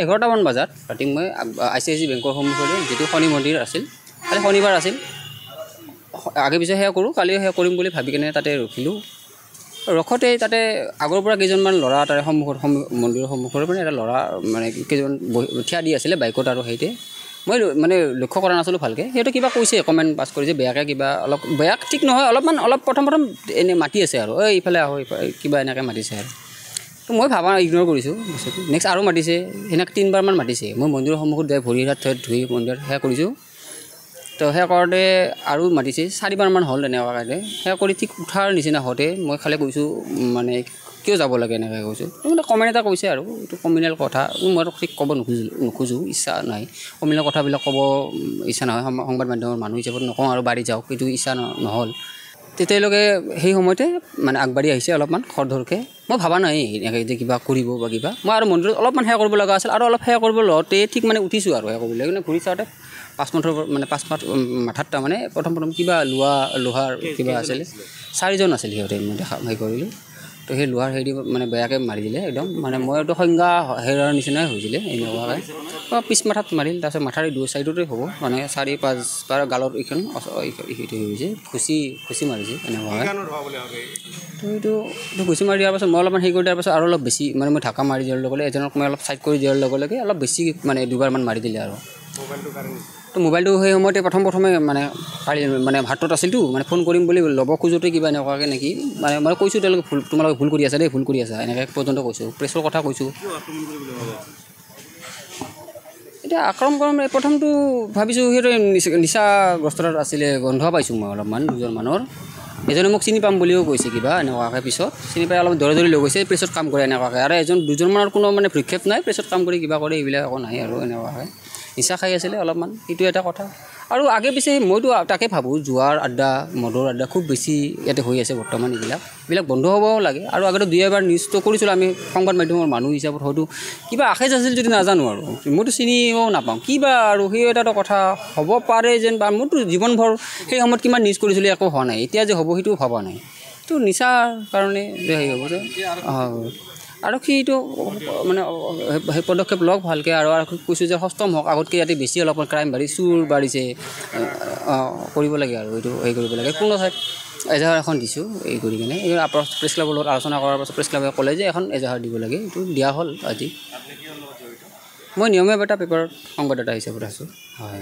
11টামান বজাত ৰাতি মই ICICI বেংকৰ সন্মুখতে যিটো শনি মন্দিৰ আছিল, কালি শনিবাৰ আছিল, আগে পিছে সেয়া কৰোঁ, কালিও সেয়া কৰিম বুলি ভাবি কিনে তাতে ৰখিলোঁ। ৰখতে তাতে আগৰ পৰা কেইজনমান ল'ৰা তাৰে মন্দিৰৰ সন্মুখৰ মানে এটা ল'ৰা মানে কেইজন থিয়া দি আছিলে বাইকত আৰু সেইতে মই মানে লক্ষ্য কৰা নাছিলোঁ ভালকৈ। সিহঁতে কিবা কৈছে, কমেণ্ট পাছ কৰিছে বেয়াকৈ, কিবা অলপ বেয়া ঠিক নহয়, অলপ প্ৰথম এনেই মাতি আছে আৰু ইফালে আহো কিবা এনেকৈ মাতিছে আৰু। তো মই ভাবা ইগন'ৰ কৰিছোঁ বস্তুটো। নেক্সট আৰু মাতিছে, সেনেকৈ 3বাৰমান মাতিছে। মই মন্দিৰৰ সন্মুখত যাই ভৰি হাত ধুই মন্দিৰত সেয়া কৰিছোঁ। তো সেয়া কৰোঁতে আৰু মাতিছে 4বাৰমান হ'ল তেনেকুৱাকৈ। সেয়া কৰি ঠিক উঠাৰ নিচিনা হওঁতে মই খালি কৈছোঁ মানে কিয় যাব লাগে এনেকৈ কৈছোঁ। মানে কমেণ্ট এটা কৈছে আৰু এইটো কমিউনেল কথা, মই ঠিক ক'ব নোখোজোঁ, ইচ্ছা নাই। কমিউনেল কথাবিলাক ক'ব ইচ্ছা নহয়, সংবাদ মাধ্যমৰ মানুহ হিচাপত নকওঁ আৰু বাঢ়ি যাওক, এইটো ইচ্ছা নহ'ল। তেতিয়ালৈকে সেই সময়তে মানে আগবাঢ়ি আহিছে অলপমান খৰধৰকৈ। মই ভাবা নাই এনেকৈ যে কিবা কৰিব বা কিবা। মই আৰু মন্দিৰত অলপমান সেৱা কৰিব লগা আছিল, আৰু অলপ সেৱা কৰিব লওঁতে ঠিক মানে উঠিছোঁ আৰু সেৱা কৰিবলৈ। কিন্তু ঘূৰি চাওঁতে পাঁচ মাথাত তাৰমানে প্ৰথম কিবা লোহাৰ কিবা আছিলে, 4জন আছিল সিহঁতে, মই হেৰি কৰিলোঁ। তো সেই লোহাৰ হেৰি মানে বেয়াকৈ মাৰি দিলে একদম, মানে মই এইটো সংজ্ঞা হেৰাৰ নিচিনাই হৈছিলে এনেকুৱাকৈ। পিছ মাথাত মাৰিল, তাৰপিছত মাথাৰ এই 2 ছাইডতে হ'ব, মানে 4-5 বাৰ গালত এইখন সেইটো হৈছে, খুচি মাৰিছে এনেকুৱাকৈ। তো এইটো ঘুচি মাৰি দিয়াৰ পাছত মই অলপমান হেৰি কৰি দিয়াৰ পাছত আৰু অলপ বেছি মানে মই ঢাকা মাৰি দিয়াৰ লগে লগে এজনক মই অলপ ছাইড কৰি দিয়াৰ লগে লগে অলপ বেছি মানে 2বাৰমান মাৰি দিলে আৰু। তো মোবাইলটো সেই সময়তে প্ৰথমে মানে হাতত আছিলতো, মানে ফোন কৰিম বুলি ল'ব খোজোঁতে কিবা এনেকুৱাকৈ নেকি, মানে মই কৈছোঁ তেওঁলোকে তোমালোকে ভুল কৰি আছা দেই, ভুল কৰি আছা এনেকৈ পৰ্যন্ত কৈছোঁ, প্ৰেছৰ কথা কৈছোঁ। এতিয়া আক্ৰমণ কৰিম প্ৰথমটো ভাবিছোঁ সিহঁতে নিচাগ্ৰস্ত আছিলে, গন্ধ পাইছোঁ মই অলপমান 2জন মানুহৰ। এজনে মোক চিনি পাম বুলিও কৈছে কিবা এনেকুৱাকৈ, পিছত চিনি পাই অলপ দৌৰি লৈ গৈছে, প্ৰেছত কাম কৰে এনেকুৱাকৈ। আৰু 2জনমানৰ কোনো মানে ভ্ৰক্ষেপ নাই, প্ৰেছত কাম কৰি কিবা কৰে, এইবিলাক একো নাই আৰু এনেকুৱাকৈ। নিচা খাই আছিলে অলপমান, সেইটো এটা কথা। আৰু আগে পিছে মইতো তাকে ভাবোঁ, জুৱাৰ আড্ডা, মদৰ আড্ডা খুব বেছি ইয়াতে হৈ আছে বৰ্তমান। এইবিলাক বন্ধ হ'বও লাগে। আৰু আগতে 2-এবাৰ নিউজটো কৰিছিলোঁ আমি সংবাদ মাধ্যমৰ মানুহ হিচাপত, হয়তো কিবা আশাজ আছিল যদি নাজানো আৰু, মইতো চিনিও নাপাওঁ কিবা, আৰু সেই এটা কথা হ'ব পাৰে যেন, বা মোৰতো জীৱনভৰ সেই সময়ত কিমান নিউজ কৰিছিলোঁ একো হোৱা নাই, এতিয়া যে হ'ব সেইটো ভবা নাই। তো নিচাৰ কাৰণে যে হেৰি হ'ব যে আৰক্ষীটো মানে সেই পদক্ষেপ লওক ভালকৈ। আৰু কৈছোঁ যে সষ্টম হওক, আগতকৈ ইয়াতে বেছি অলপমান ক্ৰাইম চুৰ বাঢ়িছে, কৰিব লাগে আৰু এইটো হেৰি কৰিব লাগে। কোনো ঠাইত এজাহাৰ এখন দিছোঁ এই কৰি কিনে, এই প্ৰেছ ক্লাবৰ লগত আলোচনা কৰাৰ পাছত প্ৰেছ ক্লাবে ক'লে যে এখন এজাহাৰ দিব লাগে, এইটো দিয়া হ'ল আজি। মই নিয়মীয়া এটা পেপাৰত সংবাদদাতা হিচাপত আছোঁ। হয়।